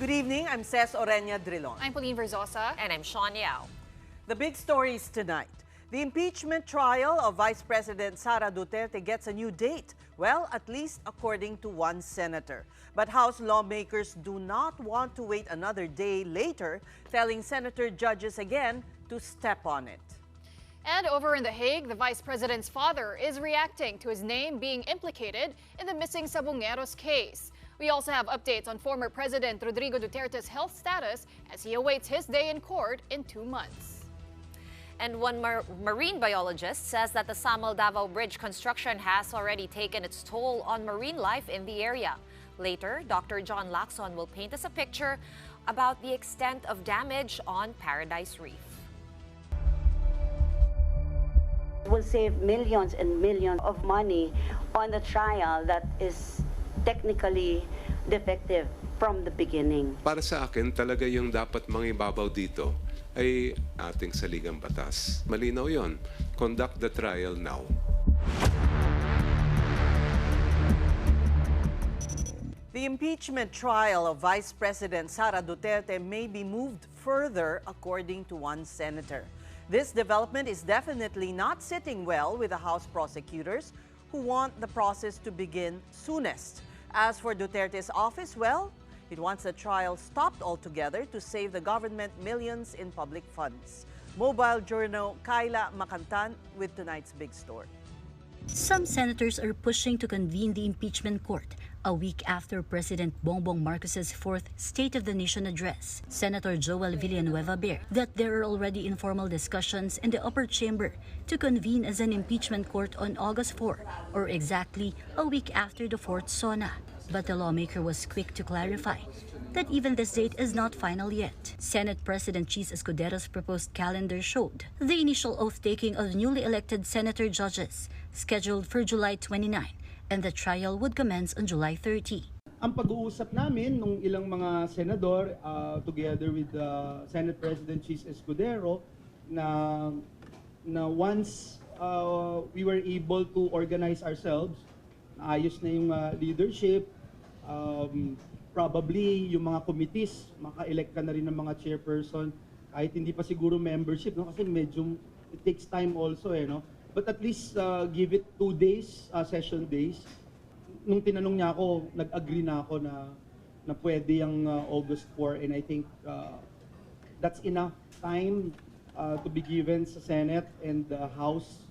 Good evening, I'm Ces Oreña-Drilon. I'm Pauline Verzosa. And I'm Shawn Yao. The big stories tonight. The impeachment trial of Vice President Sara Duterte gets a new date. Well, at least according to one senator. But House lawmakers do not want to wait another day later, telling senator judges again to step on it. And over in The Hague, the vice president's father is reacting to his name being implicated in the missing Sabongeros case. We also have updates on former President Rodrigo Duterte's health status as he awaits his day in court in 2 months. And one marine biologist says that the Samal Davao Bridge construction has already taken its toll on marine life in the area. Later, Dr. John Lacson will paint us a picture about the extent of damage on Paradise Reef. Will save millions and millions of money on the trial that is technically defective from the beginning. Para sa akin, talaga yung dapat mangibabaw dito ay ating saligang batas. Malinaw yon. Conduct the trial now. The impeachment trial of Vice President Sara Duterte may be moved further, according to one senator. This development is definitely not sitting well with the House prosecutors, who want the process to begin soonest. As for Duterte's office, well, it wants the trial stopped altogether to save the government millions in public funds. Mobile Journal Kayla Makantan with tonight's big story. Some senators are pushing to convene the impeachment court a week after President Bongbong Marcos's fourth State of the Nation address. Senator Joel Villanueva bear that there are already informal discussions in the upper chamber to convene as an impeachment court on August 4, or exactly a week after the fourth SONA. But the lawmaker was quick to clarify that even this date is not final yet. Senate President Ces Escudero's proposed calendar showed the initial oath-taking of newly elected senator judges scheduled for July 29, and the trial would commence on July 30. Ang pag-uusap namin nung ilang mga senador together with Senate President Ces Escudero na once we were able to organize ourselves, ayos na yung leadership, probably yung mga committees, maka-elect ka na rin ng mga chairperson, kahit hindi pa siguro membership, no? Kasi medyo it takes time also, no? But at least give it 2 days, session days. Nung tinanong niya ako, nag-agree na ako na pwede yung August 4, and I think that's enough time to be given sa Senate and the House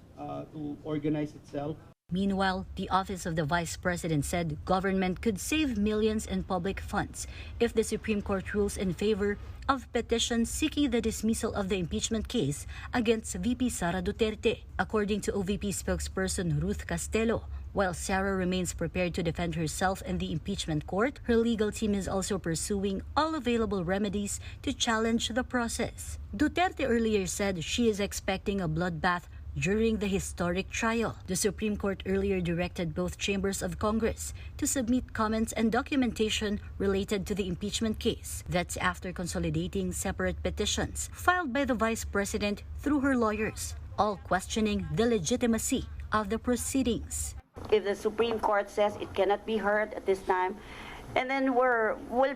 to organize itself. Meanwhile, the Office of the Vice President said government could save millions in public funds if the Supreme Court rules in favor of petitions seeking the dismissal of the impeachment case against VP Sara Duterte. According to OVP spokesperson Ruth Castelo, while Sara remains prepared to defend herself in the impeachment court, her legal team is also pursuing all available remedies to challenge the process. Duterte earlier said she is expecting a bloodbath during the historic trial. The Supreme Court earlier directed both chambers of Congress to submit comments and documentation related to the impeachment case. That's after consolidating separate petitions filed by the Vice President through her lawyers, all questioning the legitimacy of the proceedings. If the Supreme Court says it cannot be heard at this time, and then we'll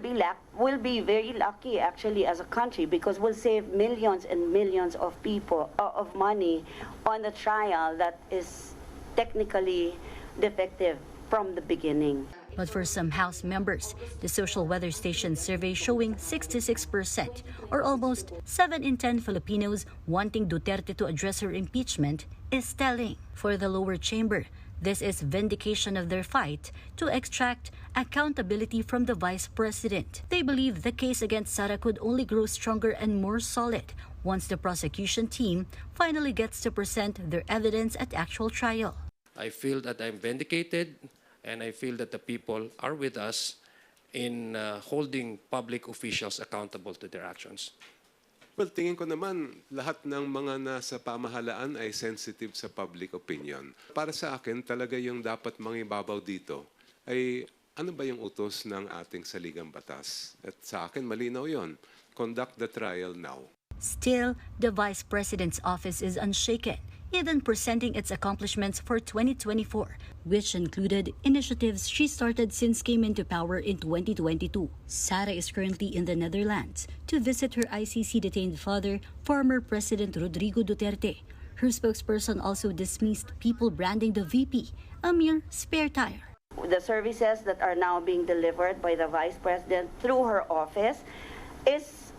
be very lucky actually as a country, because we'll save millions and millions of people of money on the trial that is technically defective from the beginning. But for some House members, the social weather station survey showing 66%, or almost 7 in 10 Filipinos wanting Duterte to address her impeachment, is telling. For the lower chamber, this is vindication of their fight to extract accountability from the Vice President. They believe the case against Sara could only grow stronger and more solid once the prosecution team finally gets to present their evidence at actual trial. I feel that I'm vindicated, and I feel that the people are with us in holding public officials accountable to their actions. Well, tingin ko naman, lahat ng mga nasa pamahalaan ay sensitive sa public opinion. Para sa akin, talaga yung dapat mangibabaw dito ay ano ba yung utos ng ating saligang batas? At sa akin, malinaw yon. Conduct the trial now. Still, the Vice President's office is unshaken even presenting its accomplishments for 2024, which included initiatives she started since came into power in 2022. Sara is currently in the Netherlands to visit her ICC-detained father, former President Rodrigo Duterte. Her spokesperson also dismissed people branding the VP a mere spare tire. The services that are now being delivered by the Vice President through her office is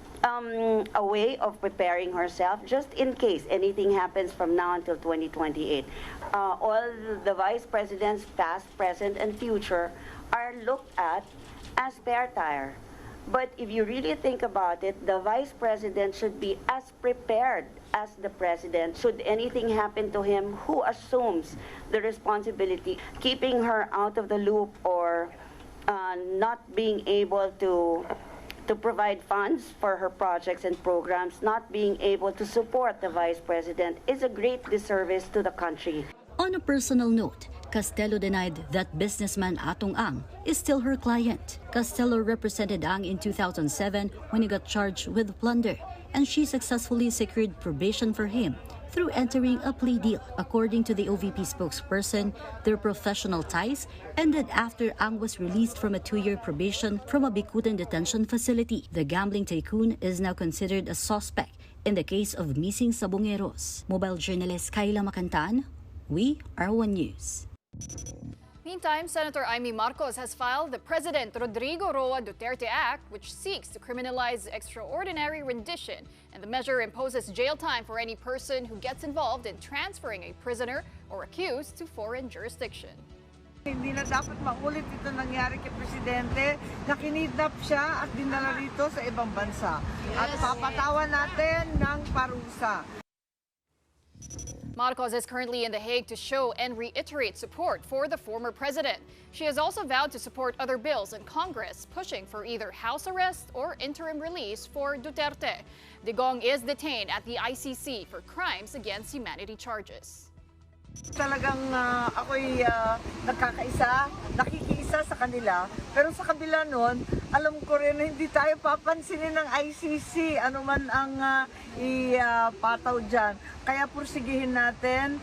a way of preparing herself just in case anything happens from now until 2028. All the Vice Presidents, past, present, and future, are looked at as spare tire. But if you really think about it, the Vice President should be as prepared as the President. Should anything happen to him, who assumes the responsibility? Keeping her out of the loop or not being able to provide funds for her projects and programs, not being able to support the Vice President is a great disservice to the country. On a personal note, Castelo denied that businessman Atong Ang is still her client. Castelo represented Ang in 2007 when he got charged with plunder, and she successfully secured probation for him through entering a plea deal. According to the OVP spokesperson, their professional ties ended after Ang was released from a 2-year probation from a Bicutan detention facility. The gambling tycoon is now considered a suspect in the case of missing sabongeros. Mobile journalist Kayla Macantan, we are One News. Meantime, Senator Aimee-Marcos has filed the President Rodrigo Roa Duterte Act, which seeks to criminalize extraordinary rendition, and the measure imposes jail time for any person who gets involved in transferring a prisoner or accused to foreign jurisdiction. Hindi na dapat maulit ito nangyari kay Presidente na kinidnap siya at dinala rito sa ibang bansa. At papatawan natin ng parusa. Marcos is currently in The Hague to show and reiterate support for the former president. She has also vowed to support other bills in Congress pushing for either house arrest or interim release for Duterte. Digong is detained at the ICC for crimes against humanity charges. Talagang ako'y nakikiisa sa kanila. Pero sa kabila nun, alam ko rin na hindi tayo papansinin ng ICC, ano man ang ipataw dyan. Kaya pursigihin natin,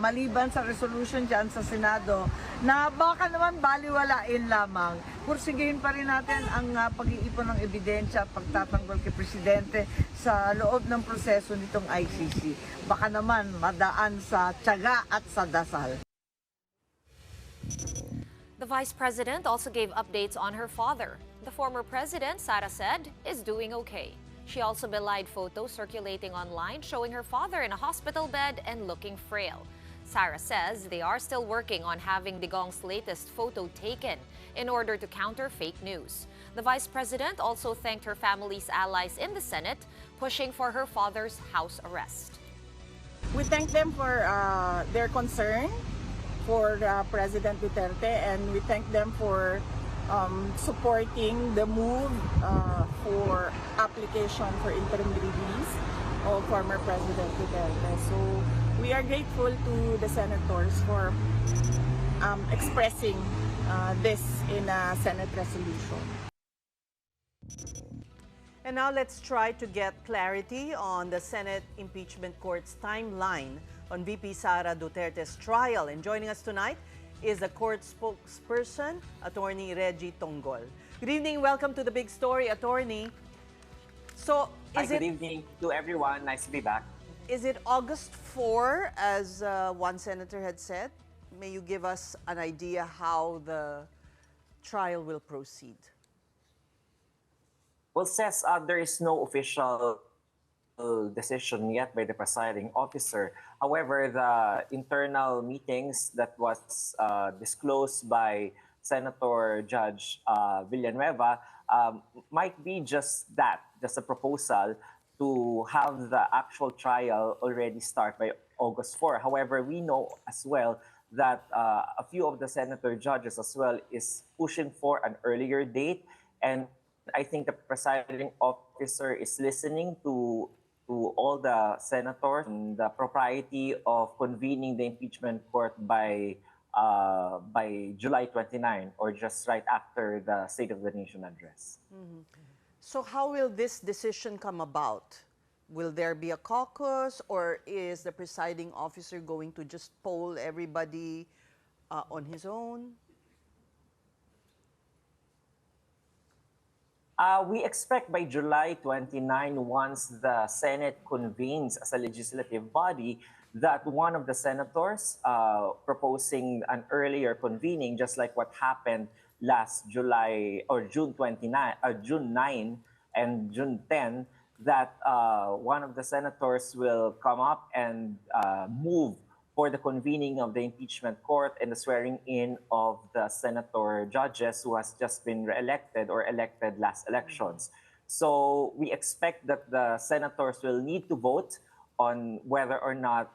maliban sa resolution dyan sa Senado, na baka naman baliwalain lamang. Pursigihin pa rin natin ang pag-iipon ng ebidensya at pagtatanggol kay Presidente sa loob ng proseso nitong ICC. Baka naman madaan sa tiyaga at sa dasal. The Vice President also gave updates on her father. The former president, Sara said, is doing okay. She also belied photos circulating online showing her father in a hospital bed and looking frail. Sara says they are still working on having Digong's latest photo taken in order to counter fake news. The Vice President also thanked her family's allies in the Senate, pushing for her father's house arrest. We thank them for their concern for President Duterte, and we thank them for supporting the move for application for interim release of former President Duterte. So we are grateful to the senators for expressing this in a Senate resolution. And now let's try to get clarity on the Senate Impeachment Court's timeline on VP Sara Duterte's trial. And joining us tonight is the court spokesperson, Attorney Reggie Tonggol. Good evening. Welcome to the Big Story, Attorney. So, good evening to everyone. Nice to be back. Is it August 4, as one senator had said? May you give us an idea how the trial will proceed? Well, Ces, there is no official decision yet by the presiding officer. However, the internal meetings that was disclosed by Senator Judge Villanueva might be just that, just a proposal to have the actual trial already start by August 4. However, we know as well that a few of the senator judges as well is pushing for an earlier date, and I think the presiding officer is listening to all the senators and the propriety of convening the impeachment court by July 29 or just right after the State of the Nation address. So how will this decision come about? Will there be a caucus, or is the presiding officer going to just poll everybody on his own? We expect by July 29, once the Senate convenes as a legislative body, that one of the senators proposing an earlier convening, just like what happened last July or June 9 and June 10, that one of the senators will come up and move for the convening of the impeachment court and the swearing in of the senator judges who has just been re-elected or elected last elections. So we expect that the senators will need to vote on whether or not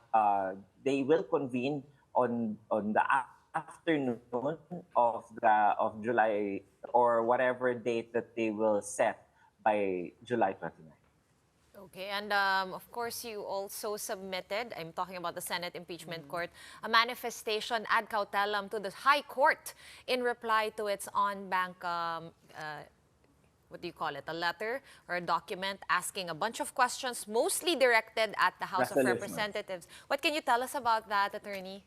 they will convene on the afternoon of July or whatever date that they will set by July 29. Okay, and of course you also submitted, I'm talking about the Senate Impeachment Court, a manifestation ad cautelam to the High Court in reply to its on-bank, what do you call it, a letter or a document asking a bunch of questions, mostly directed at the House of Representatives. What can you tell us about that, Attorney?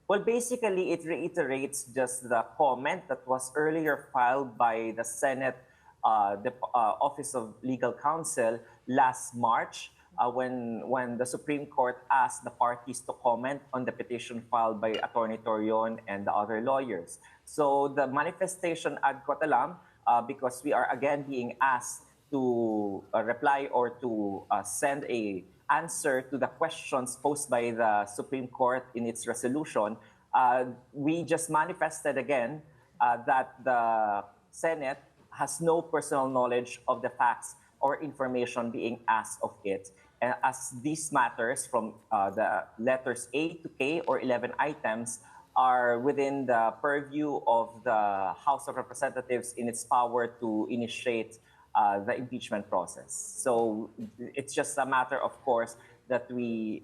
Well, basically, it reiterates just the comment that was earlier filed by the Senate Office of Legal Counsel last March when the Supreme Court asked the parties to comment on the petition filed by Attorney Torion and the other lawyers. So the manifestation ad cautelam, because we are again being asked to reply or to send a answer to the questions posed by the Supreme Court in its resolution, we just manifested again that the Senate has no personal knowledge of the facts or information being asked of it. And as these matters from the letters A to K or 11 items are within the purview of the House of Representatives in its power to initiate the impeachment process. So it's just a matter, of course, that we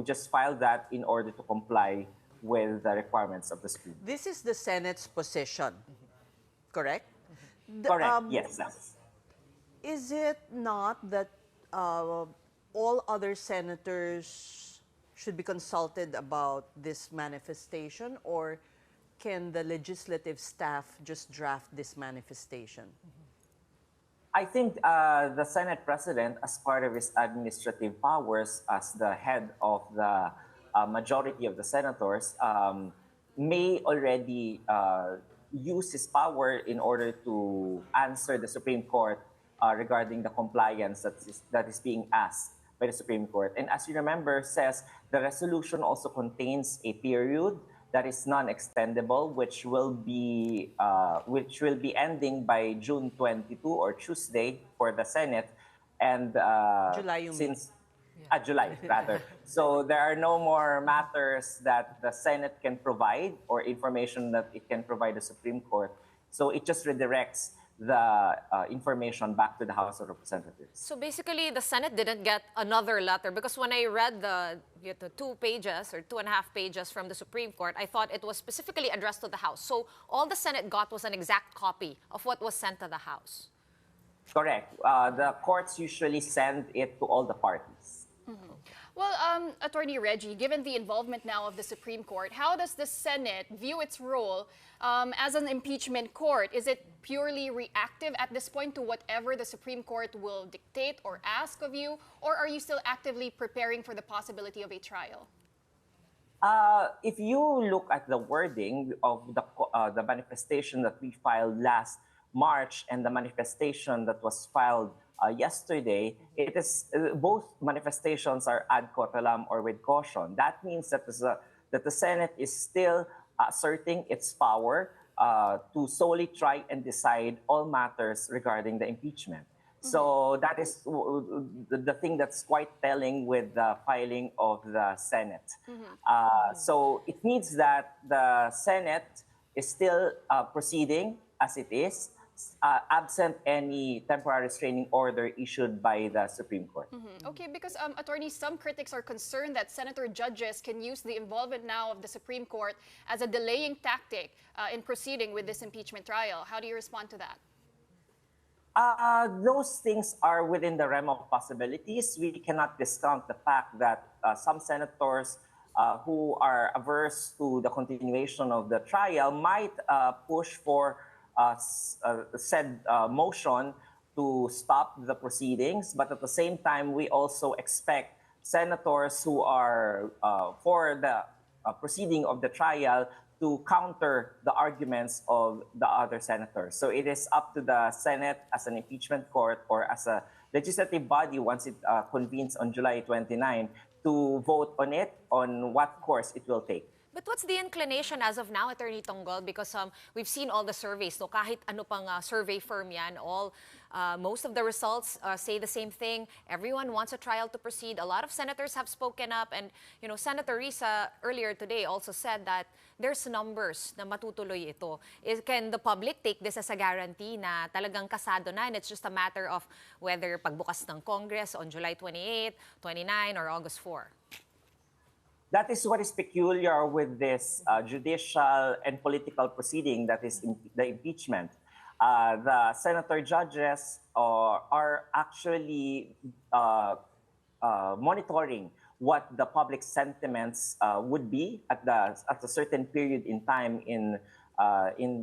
just filed that in order to comply with the requirements of the Supreme Court. This is the Senate's position, correct? Correct, yes. Is it not that all other senators should be consulted about this manifestation, or can the legislative staff just draft this manifestation? I think the Senate President, as part of his administrative powers as the head of the majority of the senators, may already use his power in order to answer the Supreme Court regarding the compliance that is being asked by the Supreme Court. And as you remember, says the resolution also contains a period that is non-extendable, which will be ending by June 22 or Tuesday for the Senate, and July, you mean? July rather. So there are no more matters that the Senate can provide or information that it can provide the Supreme Court. So it just redirects the information back to the House of Representatives. So basically, the Senate didn't get another letter, because when I read the 2 pages or 2.5 pages from the Supreme Court, I thought it was specifically addressed to the House. So all the Senate got was an exact copy of what was sent to the House. Correct. The courts usually send it to all the parties. Well, Attorney Reggie, given the involvement now of the Supreme Court, how does the Senate view its role as an impeachment court? Is it purely reactive at this point to whatever the Supreme Court will dictate or ask of you, or are you still actively preparing for the possibility of a trial? If you look at the wording of the manifestation that we filed last March and the manifestation that was filed yesterday, it is both manifestations are ad cautelam or with caution. That means that the Senate is still asserting its power to solely try and decide all matters regarding the impeachment. So that is the thing that's quite telling with the filing of the Senate. So it means that the Senate is still proceeding as it is, absent any temporary restraining order issued by the Supreme Court. Okay, because attorneys, some critics are concerned that senator judges can use the involvement now of the Supreme Court as a delaying tactic in proceeding with this impeachment trial. How do you respond to that? Those things are within the realm of possibilities. We cannot discount the fact that some senators who are averse to the continuation of the trial might push for said motion to stop the proceedings. But at the same time, we also expect senators who are for the proceeding of the trial to counter the arguments of the other senators. So it is up to the Senate as an impeachment court or as a legislative body once it convenes on July 29 to vote on it, on what course it will take. But what's the inclination as of now, Attorney Tonggol? Because we've seen all the surveys, no? Kahit ano pang survey firm yan, most of the results say the same thing. Everyone wants a trial to proceed. A lot of senators have spoken up. And, you know, Senator Risa earlier today also said that there's numbers na matutuloy ito. Can the public take this as a guarantee na talagang kasado na and it's just a matter of whether pagbukas ng Congress on July 28, 29, or August 4? That is what is peculiar with this judicial and political proceeding that is the impeachment. The senator judges are actually monitoring what the public sentiments would be at a certain period in time in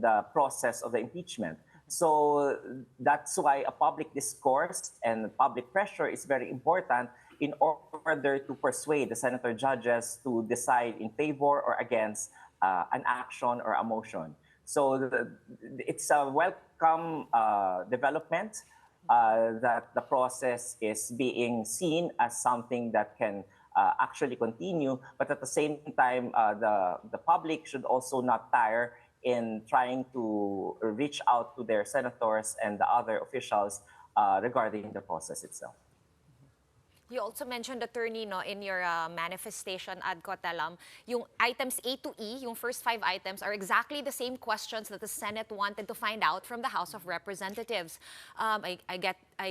the process of the impeachment. So that's why a public discourse and public pressure is very important in order to persuade the senator judges to decide in favor or against an action or a motion. So it's a welcome development that the process is being seen as something that can actually continue, but at the same time, the public should also not tire in trying to reach out to their senators and the other officials regarding the process itself. You also mentioned, Attorney, no, in your manifestation ad Cotalam, yung items A to E, yung first 5 items, are exactly the same questions that the Senate wanted to find out from the House of Representatives. I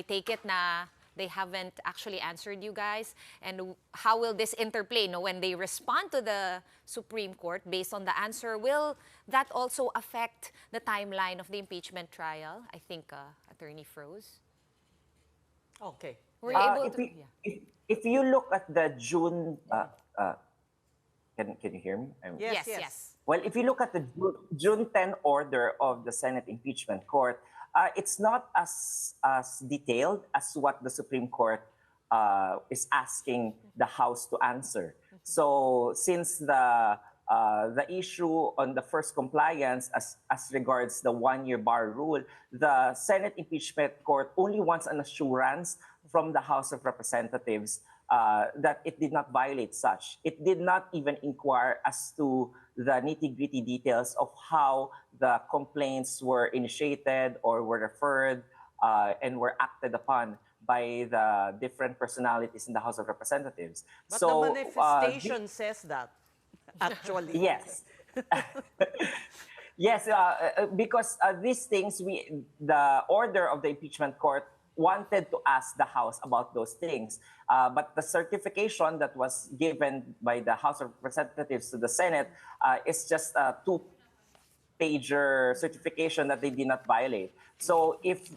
take it na they haven't actually answered you guys. And how will this interplay, no, when they respond to the Supreme Court based on the answer? Will that also affect the timeline of the impeachment trial? I think Attorney froze. Okay. If you look at the June, can you hear me? Yes. Well, if you look at the June 10 order of the Senate Impeachment Court, it's not as detailed as what the Supreme Court is asking the House to answer. So since the issue on the first compliance as regards the 1-year bar rule, the Senate Impeachment Court only wants an assurance from the House of Representatives that it did not violate such. It did not even inquire as to the nitty-gritty details of how the complaints were initiated or were referred and were acted upon by the different personalities in the House of Representatives. But so, the manifestation says that, actually. Yes. Yes, because these things, the order of the impeachment court wanted to ask the House about those things. But the certification that was given by the House of Representatives to the Senate is just a 2-pager certification that they did not violate. So if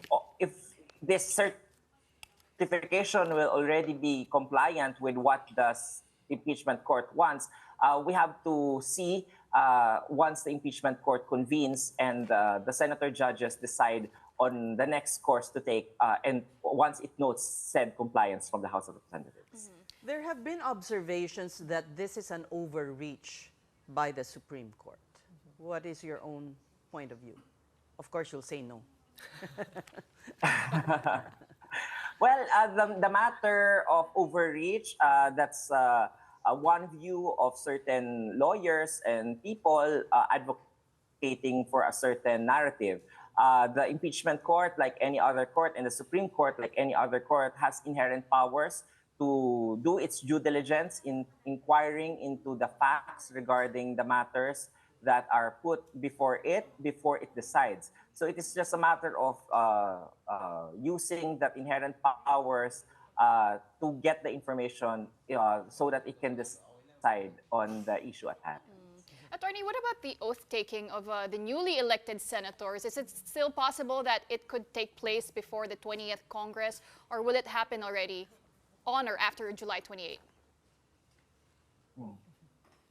this certification will already be compliant with what the impeachment court wants, we have to see once the impeachment court convenes and the senator judges decide on the next course to take, and once it notes said compliance from the House of Representatives. There have been observations that this is an overreach by the Supreme Court. What is your own point of view? Of course, you'll say no. Well, the matter of overreach, that's one view of certain lawyers and people advocating for a certain narrative. The impeachment court, like any other court, and the Supreme Court, like any other court, has inherent powers to do its due diligence in inquiring into the facts regarding the matters that are put before it decides. So it is just a matter of using that inherent powers to get the information so that it can decide on the issue at hand. Attorney, what about the oath-taking of the newly elected senators? Is it still possible that it could take place before the 20th Congress, or will it happen already on or after July 28?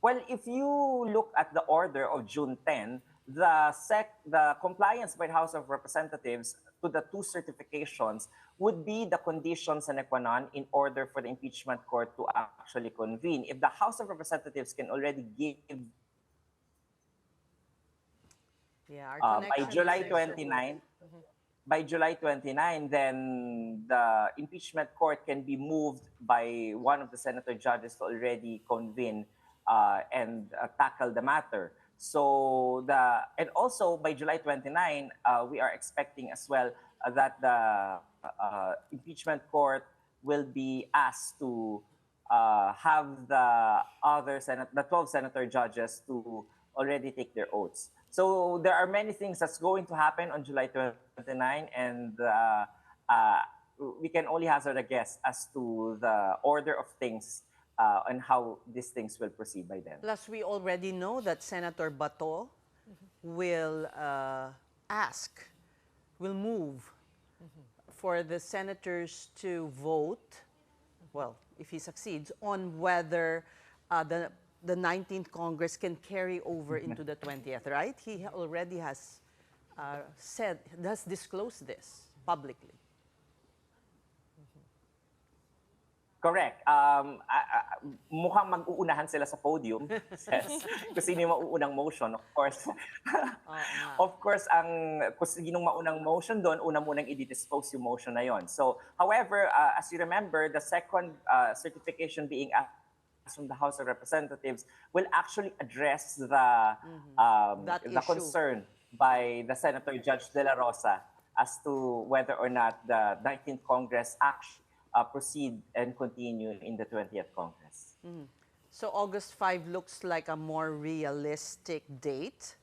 Well, if you look at the order of June 10, the compliance by the House of Representatives to the two certifications would be the condition sine qua non in order for the impeachment court to actually convene. If the House of Representatives can already give by July 29, by July 29, then the impeachment court can be moved by one of the senator judges to already convene and tackle the matter. So and also by July 29, we are expecting as well that the impeachment court will be asked to have the 12 senator judges to already take their oaths. So there are many things that's going to happen on July 29, and we can only hazard a guess as to the order of things and how these things will proceed by then. Plus, we already know that Senator Bato will move for the senators to vote, well, if he succeeds, on whether the 19th Congress can carry over into the 20th, right? He already has disclosed this publicly. Correct. Mukhang mag-uunahan sila sa podium kung sino yung mauunang motion. Of course, kung sino maunang motion doon, una munang i-dispose yung motion na yon. So, however, as you remember, the second certification being asked from the House of Representatives will actually address the concern by the Senator Judge De La Rosa as to whether or not the 19th Congress actually proceed and continue in the 20th Congress. So August 5 looks like a more realistic date?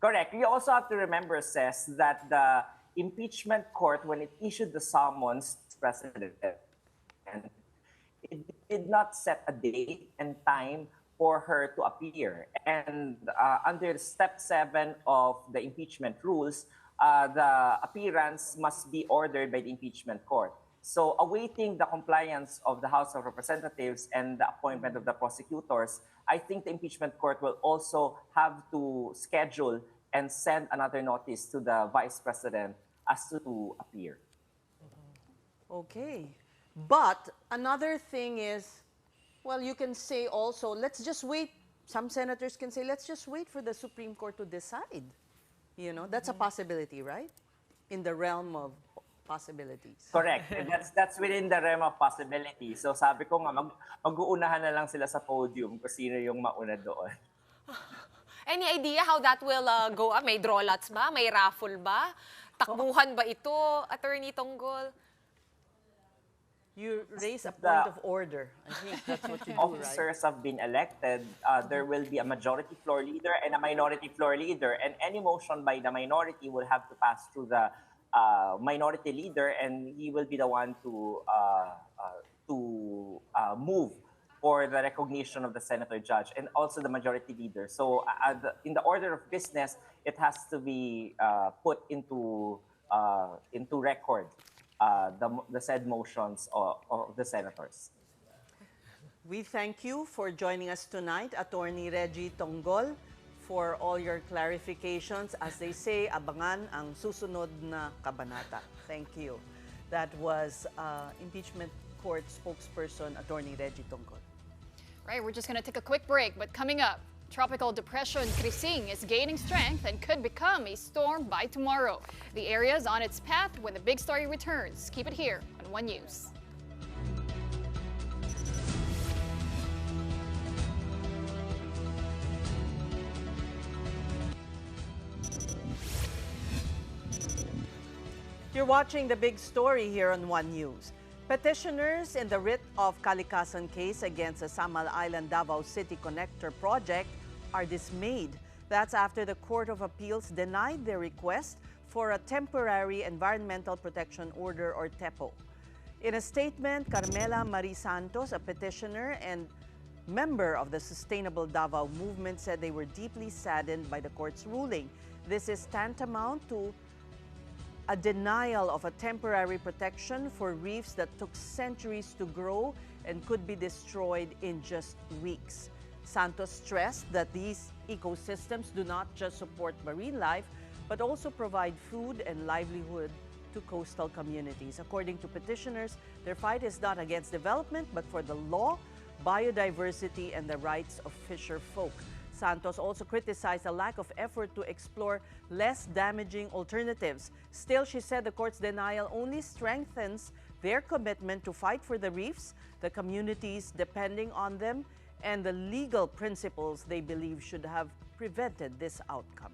Correct. You also have to remember, Ces, that the impeachment court, when it issued the summons to the President, it did not set a date and time for her to appear. And under Step 7 of the impeachment rules, the appearance must be ordered by the impeachment court. So awaiting the compliance of the House of Representatives and the appointment of the prosecutors, I think the impeachment court will also have to schedule and send another notice to the Vice President as to appear. Okay. But another thing is, well, you can say also, let's just wait. Some senators can say, let's just wait for the Supreme Court to decide. You know, that's a possibility, right? In the realm of possibilities. Correct. That's within the realm of possibility. So sabi ko nga, mag-uunahan na lang sila sa podium kung sino yung mauna doon. Any idea how that will go up? May draw lots ba? May raffle ba? Takbuhan ba ito, Attorney Tonggol? You raise a point of order. I think that's what you do, officers have been elected. There will be a majority floor leader and a minority floor leader. And any motion by the minority will have to pass through the minority leader, and he will be the one to move for the recognition of the senator judge and also the majority leader. So in the order of business, it has to be put into record. The said motions of the senators. We thank you for joining us tonight, Attorney Reggie Tonggol, for all your clarifications. As they say, abangan ang susunod na kabanata. Thank you. That was Impeachment Court spokesperson, Attorney Reggie Tonggol. Right, we're just going to take a quick break, but coming up, Tropical Depression Krising is gaining strength and could become a storm by tomorrow. The area is on its path when the big story returns. Keep it here on One News. You're watching The Big Story here on One News. Petitioners in the writ of Kalikasan case against the Samal Island Davao City Connector project are dismayed. That's after the Court of Appeals denied their request for a temporary environmental protection order or TEPO. In a statement, Carmela Marie Santos, a petitioner, and member of the Sustainable Davao movement, said they were deeply saddened by the court's ruling. This is tantamount to a denial of a temporary protection for reefs that took centuries to grow and could be destroyed in just weeks. Santos stressed that these ecosystems do not just support marine life, but also provide food and livelihood to coastal communities. According to petitioners, their fight is not against development, but for the law, biodiversity, and the rights of fisher folk. Santos also criticized a lack of effort to explore less damaging alternatives. Still, she said the court's denial only strengthens their commitment to fight for the reefs, the communities depending on them, and the legal principles they believe should have prevented this outcome.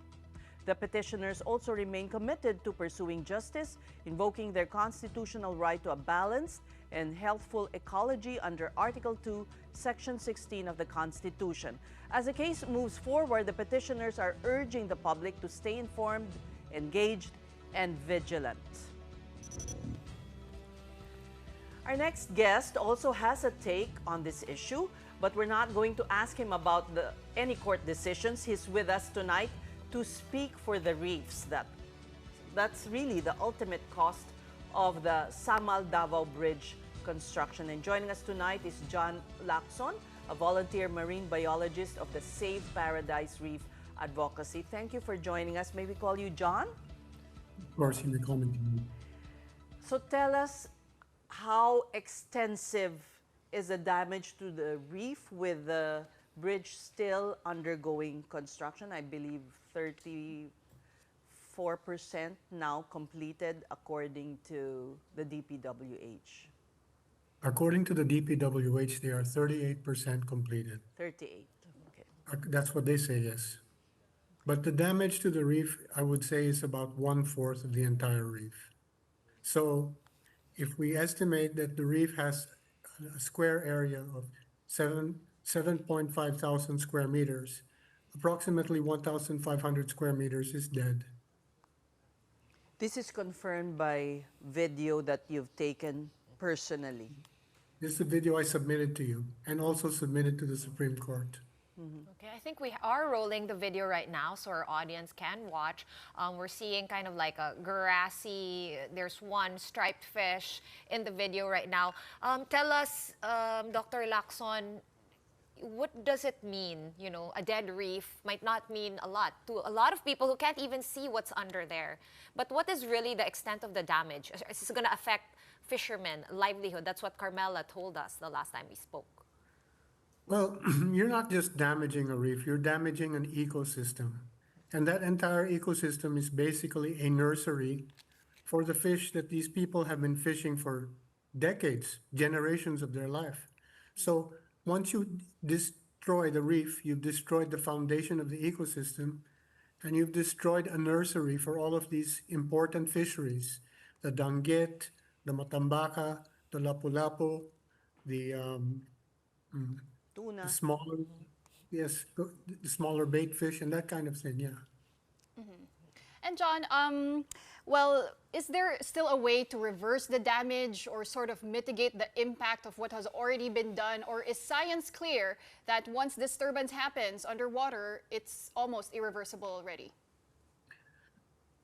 The petitioners also remain committed to pursuing justice, invoking their constitutional right to a balanced and healthful ecology under Article 2, Section 16 of the Constitution. As the case moves forward, the petitioners are urging the public to stay informed, engaged, and vigilant. Our next guest also has a take on this issue, but we're not going to ask him about any court decisions. He's with us tonight to speak for the reefs. That's really the ultimate cost of the Samal Davao Bridge construction. And joining us tonight is John Lacson, a volunteer marine biologist of the Save Paradise Reef Advocacy. Thank you for joining us. May we call you John? Of course, you may call me. So tell us, how extensive is the damage to the reef with the bridge still undergoing construction? I believe 34% now completed according to the DPWH. According to the DPWH, they are 38% completed. 38, okay. That's what they say, yes. But the damage to the reef, I would say, is about 1/4 of the entire reef. So if we estimate that the reef has a square area of 7.5 thousand square meters, approximately 1,500 square meters is dead. This is confirmed by video that you've taken personally. This is the video I submitted to you and also submitted to the Supreme Court. Okay, I think we are rolling the video right now so our audience can watch. We're seeing kind of like a grassy, there's one striped fish in the video right now. Tell us, Dr. Lacson, what does it mean? You know, a dead reef might not mean a lot to a lot of people who can't even see what's under there. But what is really the extent of the damage? Is this going to affect fishermen, livelihood? That's what Carmela told us the last time we spoke. Well, you're not just damaging a reef, you're damaging an ecosystem. And that entire ecosystem is basically a nursery for the fish that these people have been fishing for decades, generations of their life. So once you destroy the reef, you've destroyed the foundation of the ecosystem, and you've destroyed a nursery for all of these important fisheries, the danggit, the matambaka, the lapu-lapu, the tuna, the smaller, yes, the smaller bait fish and that kind of thing, yeah. And John, well, is there still a way to reverse the damage or sort of mitigate the impact of what has already been done? Or is science clear that once disturbance happens underwater, it's almost irreversible already?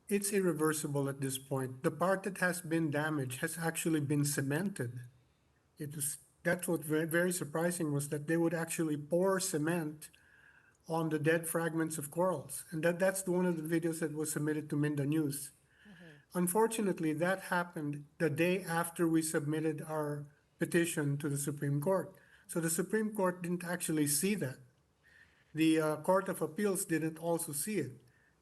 It's irreversible at this point. The part that has been damaged has actually been cemented. That's what very surprising was that they would actually pour cement on the dead fragments of corals. And that's one of the videos that was submitted to Minda News. Unfortunately, that happened the day after we submitted our petition to the Supreme Court. So the Supreme Court didn't actually see that. The Court of Appeals didn't also see it.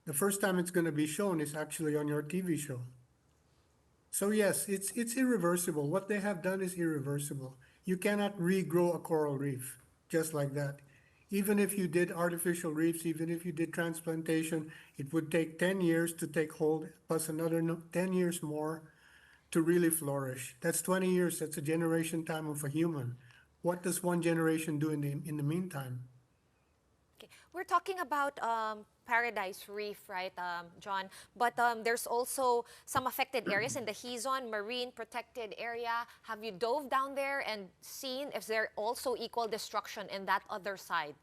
The first time it's going to be shown is actually on your TV show. So yes, it's irreversible. What they have done is irreversible. You cannot regrow a coral reef just like that. Even if you did artificial reefs, even if you did transplantation, it would take 10 years to take hold, plus another 10 years more to really flourish. That's 20 years. That's a generation time of a human. What does one generation do in the meantime? Okay. We're talking about Paradise Reef, right, John? But there's also some affected areas in the Heison Marine Protected Area. Have you dove down there and seen if there also equal destruction in that other side?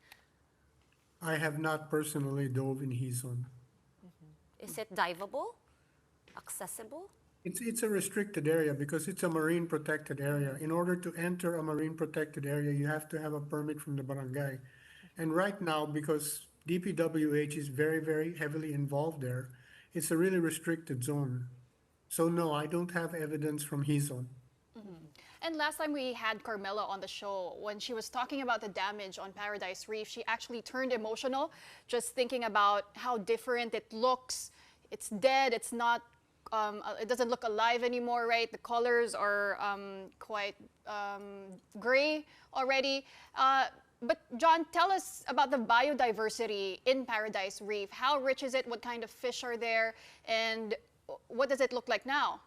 I have not personally dove in Heison. Is it diveable? Accessible? It's a restricted area because it's a marine protected area. In order to enter a marine protected area, you have to have a permit from the barangay. And right now, because DPWH is very, very heavily involved there, it's a really restricted zone. So no, I don't have evidence from Heison. And last time we had Carmela on the show, when she was talking about the damage on Paradise Reef, she actually turned emotional just thinking about how different it looks. It's dead, it's not, it doesn't look alive anymore, right? The colors are quite gray already. But John, tell us about the biodiversity in Paradise Reef. How rich is it? What kind of fish are there? And what does it look like now?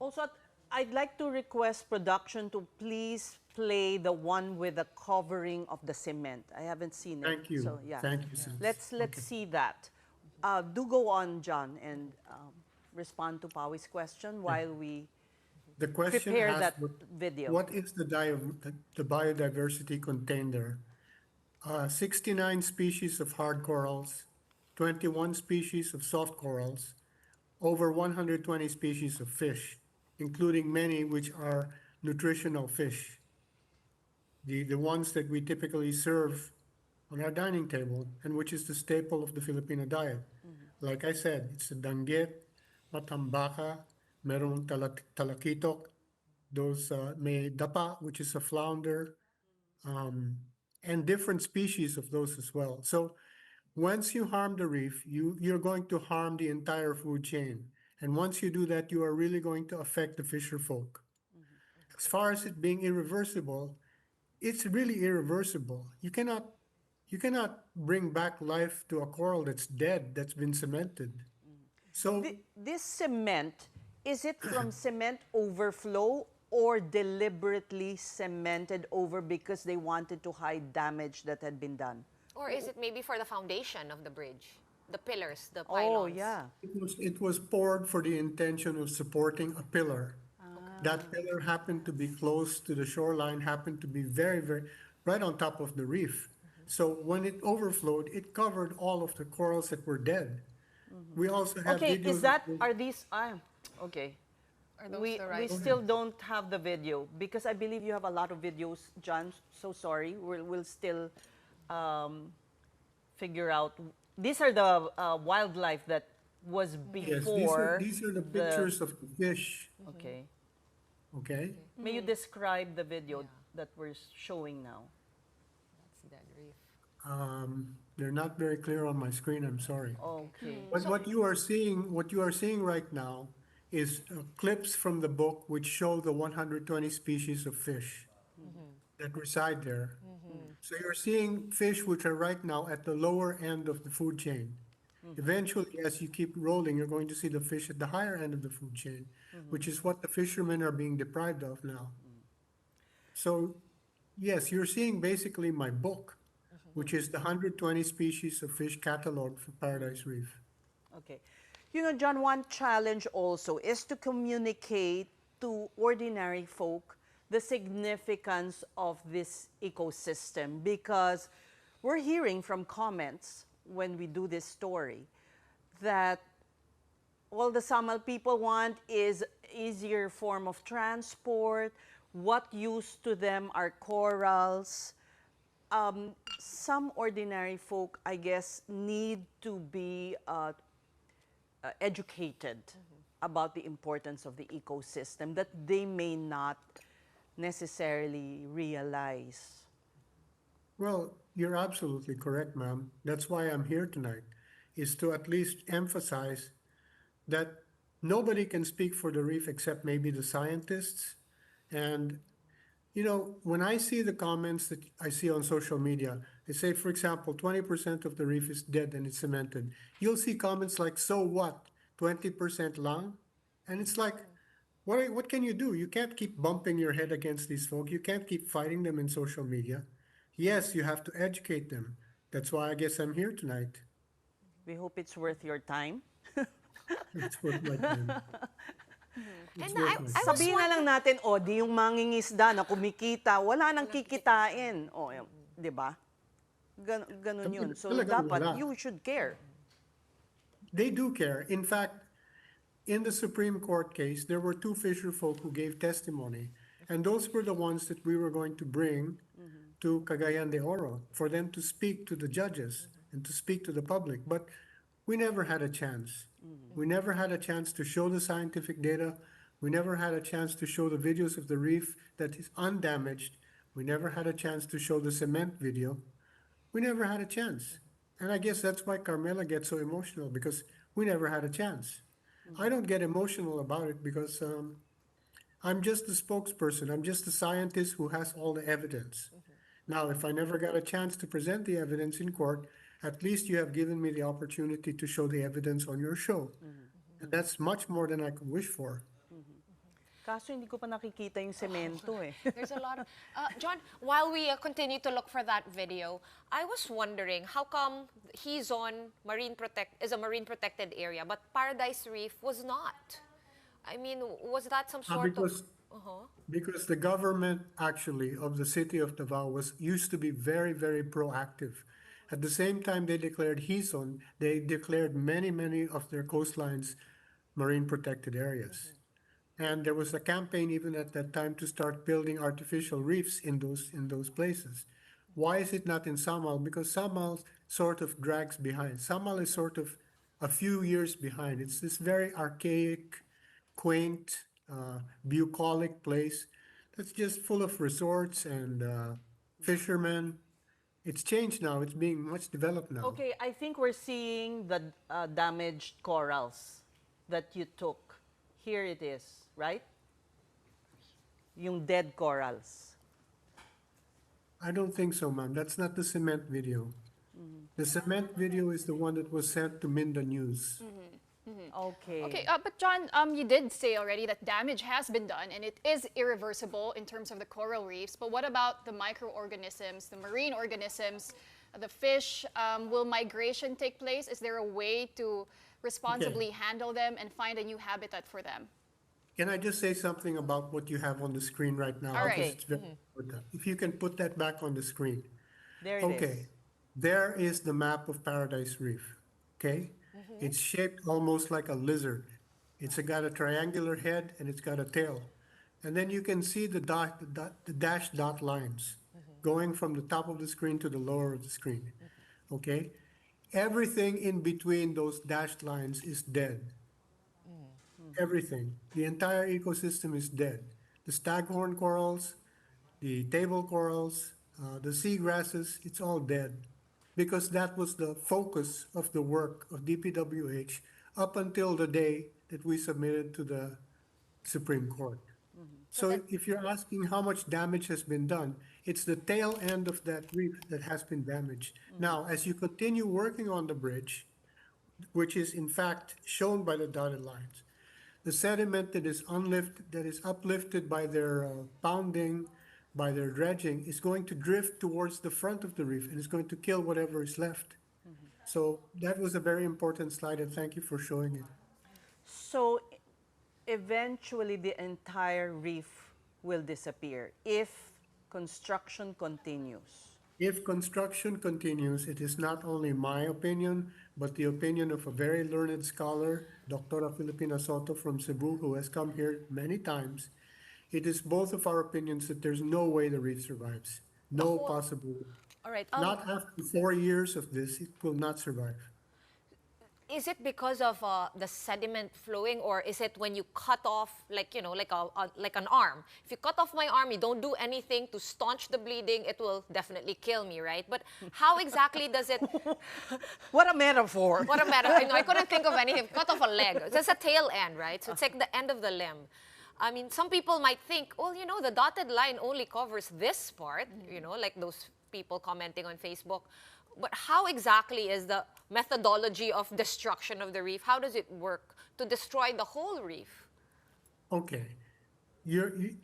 Also, I'd like to request production to please play the one with the covering of the cement. I haven't seen it. Thank you. So, yeah. Thank you, sis. Let's Okay. see that. Do go on, John, and respond to Pawi's question while we The question prepare asked, that video. what is the biodiversity contained there? 69 species of hard corals, 21 species of soft corals, over 120 species of fish, including many which are nutritional fish. The ones that we typically serve on our dining table and which is the staple of the Filipino diet. Like I said, it's the danggit, matambaka, merong talakitok, those may dapa, which is a flounder, and different species of those as well. So once you harm the reef, you're going to harm the entire food chain. And once you do that, you are really going to affect the fisher folk. As far as it being irreversible, it's really irreversible. You cannot bring back life to a coral that's dead, that's been cemented. So This cement, is it from cement overflow or deliberately cemented over because they wanted to hide damage that had been done? Or is it maybe for the foundation of the bridge? The pillars, the pylons? Oh, yeah. it was poured for the intention of supporting a pillar. That pillar happened to be close to the shoreline, happened to be very, very right on top of the reef. So when it overflowed, it covered all of the corals that were dead. We also have Okay, videos. are these, okay. Are those We the right? still don't have the video because I believe you have a lot of videos, John. So sorry. We'll still figure out. These are the wildlife that was Yes, before. these are the pictures of the fish. Okay. Okay. May you describe the video that we're showing now? They're not very clear on my screen. I'm sorry. Okay. But what you are seeing right now is clips from the book which show the 120 species of fish that reside there. So you're seeing fish which are right now at the lower end of the food chain. Eventually, as you keep rolling, you're going to see the fish at the higher end of the food chain, which is what the fishermen are being deprived of now. So, yes, you're seeing basically my book, which is the 120 species of fish catalog for Paradise Reef. Okay. You know, John, one challenge also is to communicate to ordinary folk the significance of this ecosystem, because we're hearing from comments when we do this story that all the Samal people want is easier form of transport. What use to them are corals. Some ordinary folk, I guess, need to be educated about the importance of the ecosystem that they may not necessarily realize. Well, you're absolutely correct, ma'am. That's why I'm here tonight, is to at least emphasize that nobody can speak for the reef except maybe the scientists. And, you know, when I see the comments that I see on social media, they say, for example, 20% of the reef is dead and it's cemented. You'll see comments like, so what, 20% lang? And it's like, what can you do? You can't keep bumping your head against these folk. You can't keep fighting them in social media. Yes, you have to educate them. That's why I guess I'm here tonight. We hope it's worth your time. It's worth my time. And I was Sabihin na lang natin, di yung mangingisda na kumikita, wala nang kikitain. Di ba? Ganun yun. So dapat, you should care. They do care. In fact, in the Supreme Court case, there were two fisher folk who gave testimony. And those were the ones that we were going to bring to Cagayan de Oro for them to speak to the judges and to speak to the public. But we never had a chance. We never had a chance to show the scientific data. We never had a chance to show the videos of the reef that is undamaged. We never had a chance to show the cement video. We never had a chance. And I guess that's why Carmela gets so emotional, because we never had a chance. I don't get emotional about it because I'm just the spokesperson. I'm just the scientist who has all the evidence. Now, if I never got a chance to present the evidence in court, at least you have given me the opportunity to show the evidence on your show. And that's much more than I could wish for. Kaso hindi ko pa nakikita yung semento eh. There's a lot of... John, while we continue to look for that video, I was wondering how come Heison is a marine protected area, but Paradise Reef was not? I mean, was that some sort of... Because the government actually of the city of Davao used to be very, very proactive. At the same time they declared Heison, they declared many, many of their coastlines marine protected areas. And there was a campaign even at that time to start building artificial reefs in those places. Why is it not in Samal? Because Samal sort of drags behind. Samal is sort of a few years behind. It's this very archaic, quaint, bucolic place that's just full of resorts and fishermen. It's changed now. It's being much developed now. Okay, I think we're seeing the damaged corals that you took. Here it is, right? Yung dead corals. I don't think so, ma'am. That's not the cement video. The cement video is the one that was sent to Minda News. Okay. Okay, but John, you did say already that damage has been done and it is irreversible in terms of the coral reefs. But what about the microorganisms, the marine organisms, the fish? Will migration take place? Is there a way to responsibly handle them and find a new habitat for them? Can I just say something about what you have on the screen right now? All right. It's very important. If you can put that back on the screen. There it is. Okay. There is the map of Paradise Reef. Okay? It's shaped almost like a lizard. It's got a triangular head and it's got a tail. And then you can see the dashed dot lines going from the top of the screen to the lower of the screen. Okay? Everything in between those dashed lines is dead. Everything. The entire ecosystem is dead. The staghorn corals, the table corals, the seagrasses, it's all dead. Because that was the focus of the work of DPWH up until the day that we submitted to the Supreme Court. So if you're asking how much damage has been done, it's the tail end of that reef that has been damaged. Now, as you continue working on the bridge, which is in fact shown by the dotted lines, the sediment that is uplifted by their pounding, by their dredging, is going to drift towards the front of the reef and is going to kill whatever is left. So that was a very important slide, and thank you for showing it. So eventually the entire reef will disappear if construction continues. If construction continues, it is not only my opinion, but the opinion of a very learned scholar, Dr. Filipina Soto from Cebu, who has come here many times. It is both of our opinions that there's no way the reef survives. No possible way. All right. Not after 4 years of this, it will not survive. Is it because of the sediment flowing, or is it when you cut off, like, you know, like an arm? If you cut off my arm, you don't do anything to staunch the bleeding, it will definitely kill me, right? But how exactly does it... What a metaphor. What a metaphor. I couldn't think of anything. Cut off a leg. It's a tail end, right? So it's like the end of the limb. I mean, some people might think, well, you know, the dotted line only covers this part, you know, like those people commenting on Facebook. But how exactly is the methodology of destruction of the reef? How does it work to destroy the whole reef? Okay.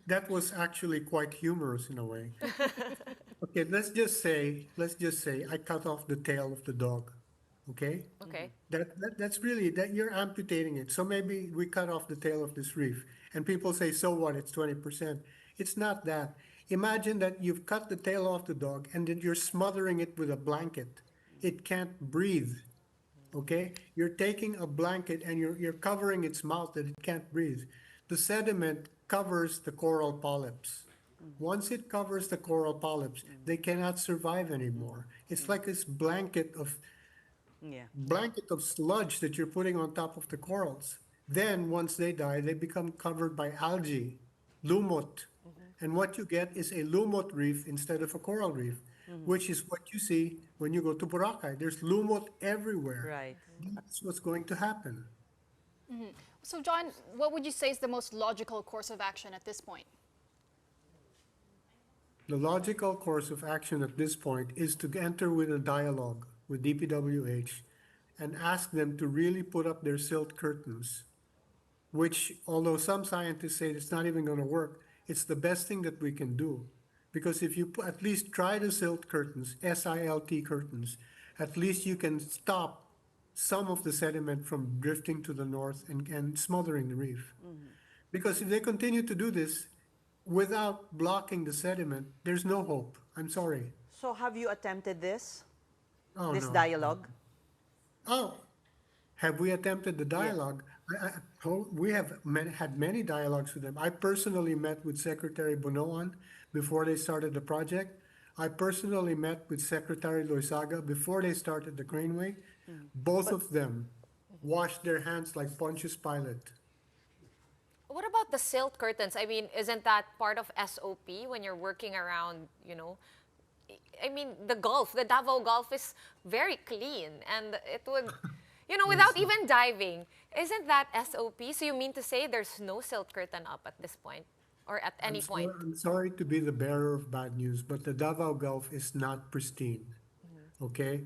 That was actually quite humorous in a way. Okay, let's just say I cut off the tail of the dog. Okay? Okay. That's really that you're amputating it. So maybe we cut off the tail of this reef. And people say, so what? It's 20%. It's not that. Imagine that you've cut the tail off the dog and then you're smothering it with a blanket. It can't breathe. Okay? You're taking a blanket and you're covering its mouth that it can't breathe. The sediment covers the coral polyps. Once it covers the coral polyps, they cannot survive anymore. It's like this blanket of sludge that you're putting on top of the corals. Then once they die, they become covered by algae, lumot. And what you get is a lumot reef instead of a coral reef, which is what you see when you go to Boracay. There's lumot everywhere. Right. That's what's going to happen. So, John, what would you say is the most logical course of action at this point? The logical course of action at this point is to enter with a dialogue with DPWH and ask them to really put up their silt curtains, which, although some scientists say it's not even going to work, it's the best thing that we can do. Because if you at least try the silt curtains, SILT curtains, at least you can stop some of the sediment from drifting to the north and smothering the reef. Because if they continue to do this without blocking the sediment, there's no hope. I'm sorry. So have you attempted this? Oh, this no. dialogue? Oh, have we attempted the dialogue? We have had many dialogues with them. I personally met with Secretary Bonoan before they started the project. I personally met with Secretary Loizaga before they started the Craneway. Both of them washed their hands like Pontius Pilate. What about the silt curtains? I mean, isn't that part of SOP when you're working around, you know? I mean, the Davao Gulf is very clean, and it would, you know, without even diving, isn't that SOP? So you mean to say there's no silt curtain up at this point, or at any point? I'm sorry to be the bearer of bad news, but the Davao Gulf is not pristine, okay?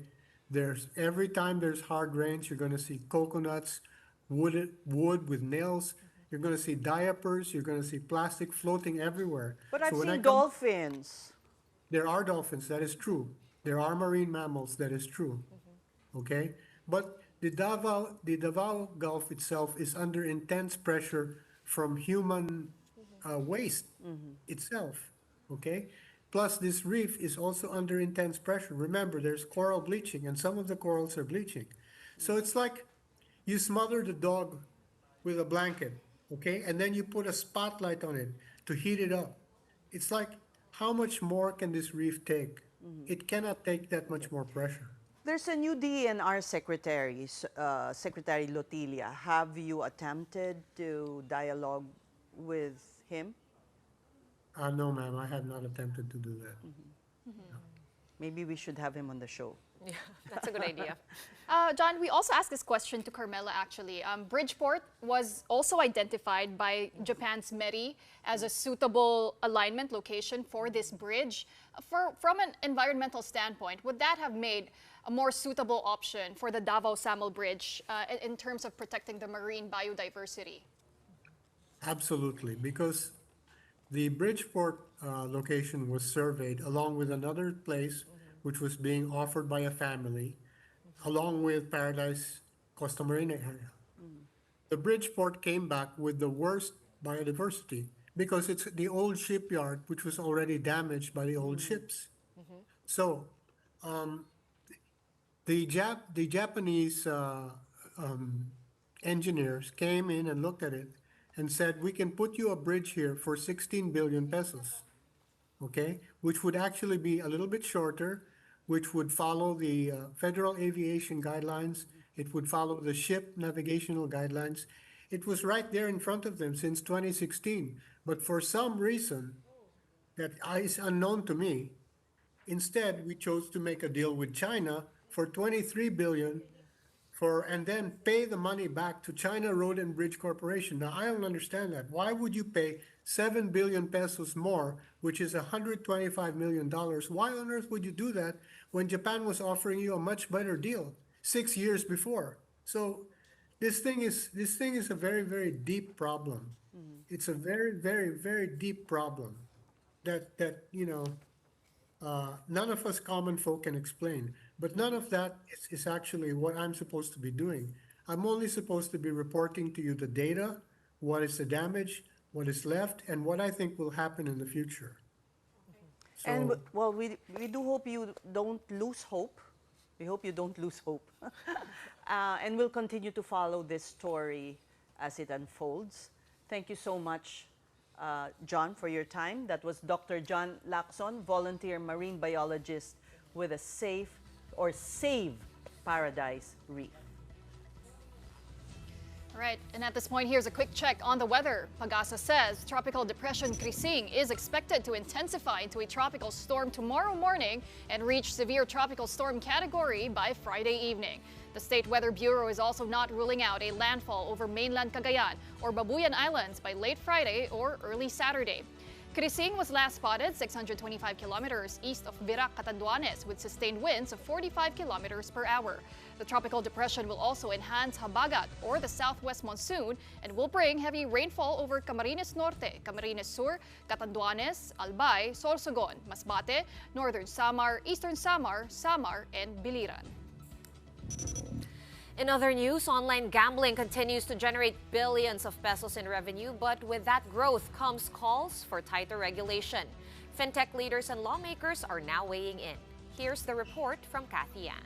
Every time there's hard rains, you're going to see coconuts, wood with nails. You're going to see diapers. You're going to see plastic floating everywhere. But I've seen dolphins. There are dolphins, that is true. There are marine mammals, that is true. Okay? But the Davao Gulf itself is under intense pressure from human waste itself. Okay? Plus, this reef is also under intense pressure. Remember, there's coral bleaching, and some of the corals are bleaching. So it's like you smother the dog with a blanket, okay? And then you put a spotlight on it to heat it up. It's like, how much more can this reef take? It cannot take that much more pressure. There's a new DNR secretary, Secretary Lotilia. Have you attempted to dialogue with him? No, ma'am, I have not attempted to do that. No. Maybe we should have him on the show. Yeah, that's a good idea. John, we also asked this question to Carmela, actually. Bridgeport was also identified by Japan's MERI as a suitable alignment location for this bridge. From an environmental standpoint, would that have made a more suitable option for the Davao-Samal Bridge in terms of protecting the marine biodiversity? Absolutely, because the Bridgeport location was surveyed along with another place which was being offered by a family, along with Paradise Costa Marina area. The Bridgeport came back with the worst biodiversity because it's the old shipyard, which was already damaged by the old ships. So the Japanese engineers came in and looked at it and said, we can put you a bridge here for 16 billion pesos, okay? Which would actually be a little bit shorter, which would follow the federal aviation guidelines. It would follow the ship navigational guidelines. It was right there in front of them since 2016. But for some reason that is unknown to me, instead we chose to make a deal with China for 23 billion and then pay the money back to China Road and Bridge Corporation. Now, I don't understand that. Why would you pay 7 billion pesos more, which is $125 million? Why on earth would you do that when Japan was offering you a much better deal 6 years before? So this thing is a very, very deep problem. It's a very, very, very deep problem that you know, none of us common folk can explain. But none of that is actually what I'm supposed to be doing. I'm only supposed to be reporting to you the data, what is the damage, what is left, and what I think will happen in the future. So, And well, we do hope you don't lose hope. We hope you don't lose hope. And we'll continue to follow this story as it unfolds. Thank you so much, John, for your time. That was Dr. John Lacson, volunteer marine biologist with a Save Paradise Reef. All right, and at this point, here's a quick check on the weather. Pagasa says Tropical Depression Krising is expected to intensify into a tropical storm tomorrow morning and reach severe tropical storm category by Friday evening. The State Weather Bureau is also not ruling out a landfall over mainland Cagayan or Babuyan Islands by late Friday or early Saturday. Krising was last spotted 625 kilometers east of Virac, Catanduanes with sustained winds of 45 kilometers per hour. The tropical depression will also enhance Habagat or the southwest monsoon and will bring heavy rainfall over Camarines Norte, Camarines Sur, Catanduanes, Albay, Sorsogon, Masbate, northern Samar, eastern Samar, and Biliran. In other news, online gambling continues to generate billions of pesos in revenue, but with that growth comes calls for tighter regulation. Fintech leaders and lawmakers are now weighing in. Here's the report from Kathy Ann.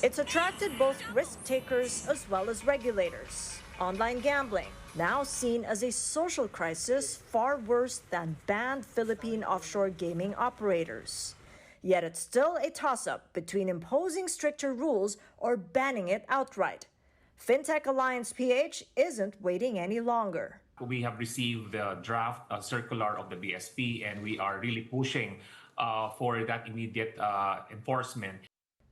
It's attracted both risk takers as well as regulators. Online gambling, now seen as a social crisis far worse than banned Philippine offshore gaming operators. Yet it's still a toss-up between imposing stricter rules or banning it outright. Fintech Alliance PH isn't waiting any longer. We have received the draft circular of the BSP, and we are really pushing for that immediate enforcement.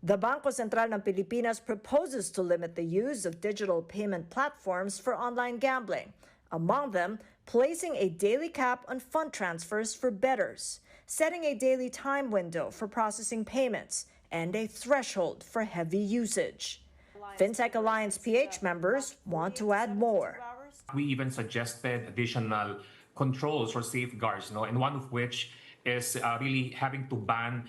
The Bangko Sentral ng Pilipinas proposes to limit the use of digital payment platforms for online gambling, among them placing a daily cap on fund transfers for bettors, setting a daily time window for processing payments, and a threshold for heavy usage. Fintech Alliance PH members want to add more. We even suggested additional controls or safeguards, and one of which is really having to ban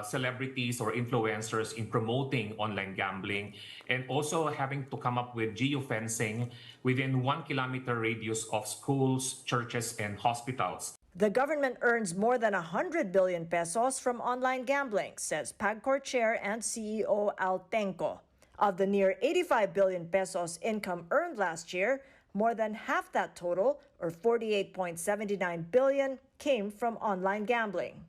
celebrities or influencers in promoting online gambling, and also having to come up with geofencing within 1 kilometer radius of schools, churches, and hospitals. The government earns more than 100 billion pesos from online gambling, says PAGCOR Chair and CEO Al Tenco. Of the near 85 billion pesos income earned last year, more than half that total, or 48.79 billion, came from online gambling.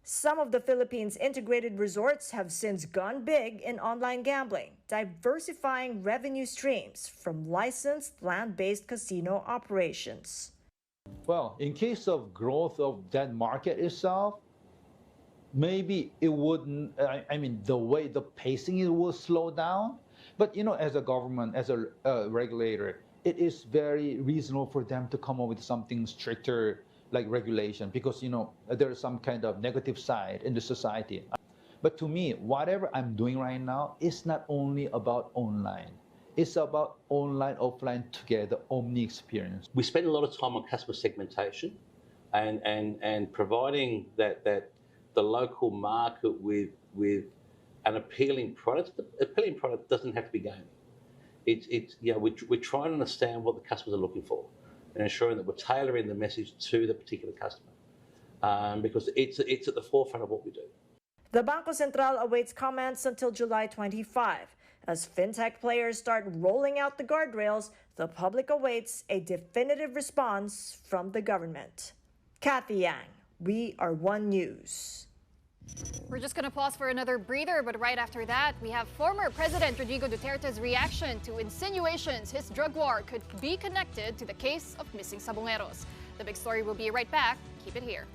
Some of the Philippines' integrated resorts have since gone big in online gambling, diversifying revenue streams from licensed land-based casino operations. Well, in case of growth of that market itself, maybe it wouldn't, the way the pacing it will slow down. But, as a government, as a regulator, it is very reasonable for them to come up with something stricter like regulation, because, there is some kind of negative side in the society. But to me, whatever I'm doing right now is not only about online. It's about online, offline together, omni experience. We spend a lot of time on customer segmentation and providing that the local market with an appealing product. The appealing product doesn't have to be gaming. We're trying to understand what the customers are looking for and ensuring that we're tailoring the message to the particular customer, because it's at the forefront of what we do. The Bangko Sentral awaits comments until July 25. As fintech players start rolling out the guardrails, the public awaits a definitive response from the government. Kathy Yang, We Are One News. We're just going to pause for another breather, but right after that, we have former President Rodrigo Duterte's reaction to insinuations his drug war could be connected to the case of missing sabongeros. The big story will be right back. Keep it here.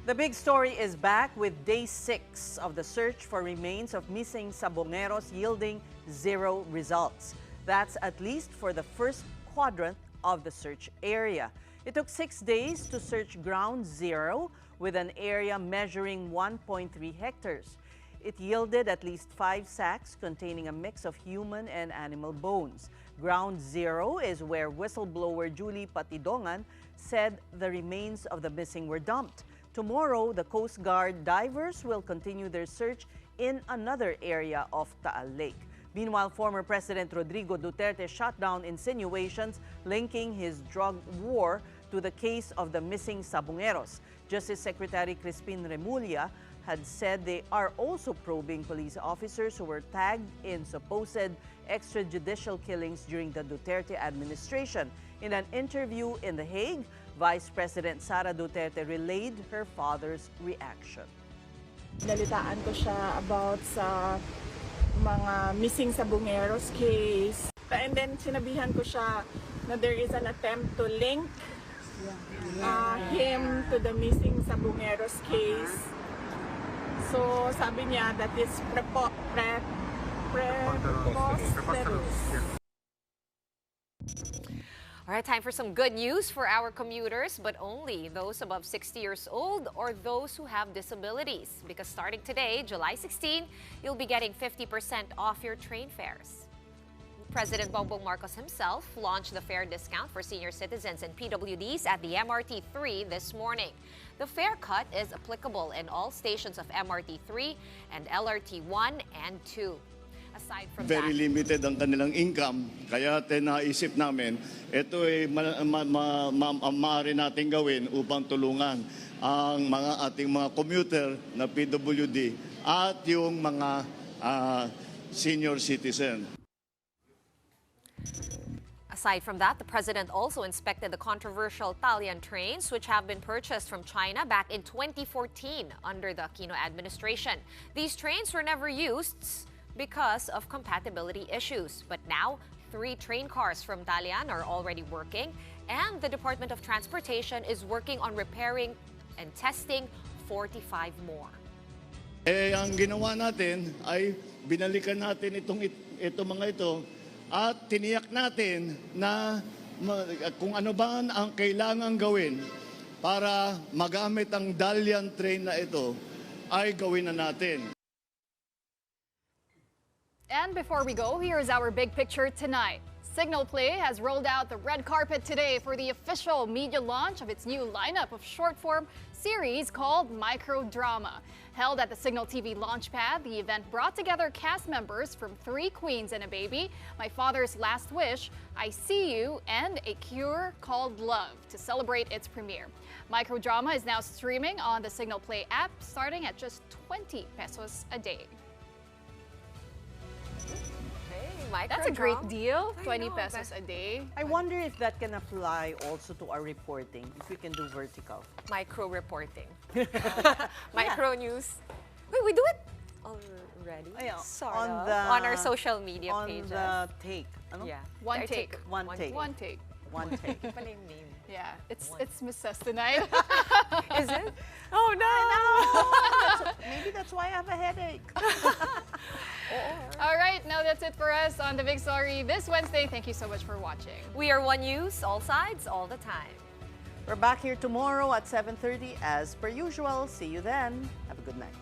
The big story is back with day 6 of the search for remains of missing sabongeros yielding 0 results. That's at least for the first quadrant of the search area. It took 6 days to search Ground Zero with an area measuring 1.3 hectares. It yielded at least 5 sacks containing a mix of human and animal bones. Ground Zero is where whistleblower Julie Patidongan said the remains of the missing were dumped. Tomorrow, the Coast Guard divers will continue their search in another area of Taal Lake. Meanwhile, former President Rodrigo Duterte shot down insinuations linking his drug war to the case of the missing Sabongeros. Justice Secretary Crispin Remulla had said they are also probing police officers who were tagged in supposed extrajudicial killings during the Duterte administration. In an interview in The Hague, Vice President Sara Duterte relayed her father's reaction. Nalitaan ko siya about sa mga missing Sabongeros case. And then sinabihan ko siya na there is an attempt to link him to the missing Sabongeros case. So sabi niya that is preposterous. All right, time for some good news for our commuters, but only those above 60 years old or those who have disabilities. Because starting today, July 16, you'll be getting 50% off your train fares. President Bongbong Marcos himself launched the fare discount for senior citizens and PWDs at the MRT-3 this morning. The fare cut is applicable in all stations of MRT-3 and LRT-1 and 2. Aside from very that, limited ang kanilang income, kaya naisip namin, ito ay maaari natin gawin upang tulungan ang ating mga commuter na PWD at yung mga senior citizen. Aside from that, the president also inspected the controversial Talian trains, which have been purchased from China back in 2014 under the Aquino administration. These trains were never used because of compatibility issues. But now, 3 train cars from Talian are already working, and the Department of Transportation is working on repairing and testing 45 more. Ang ginawa natin ay binalikan natin itong mga ito at tiniyak natin na kung ano ba ang kailangan gawin para magamit ang Dalian train na ito ay gawin na natin. And before we go, here's our big picture tonight. Signal Play has rolled out the red carpet today for the official media launch of its new lineup of short-form series called Microdrama. Held at the Signal TV Launchpad, the event brought together cast members from 3 Queens and a Baby, My Father's Last Wish, I See You, and A Cure Called Love to celebrate its premiere. Microdrama is now streaming on the Signal Play app starting at just 20 pesos a day. That's a great deal, 20 pesos a day. I wonder if that can apply also to our reporting, if we can do vertical. Micro reporting. Micro news. Wait, we do it already? Sort of. On our social media pages. On the take. Ano? Yeah. One take. One take. One take. One take. Yeah, it's Miss Ces tonight. Is it? Oh no! Maybe that's why I have a headache. All right, now that's it for us on The Big Story this Wednesday. Thank you so much for watching. We are One News, all sides, all the time. We're back here tomorrow at 7:30 as per usual. See you then. Have a good night.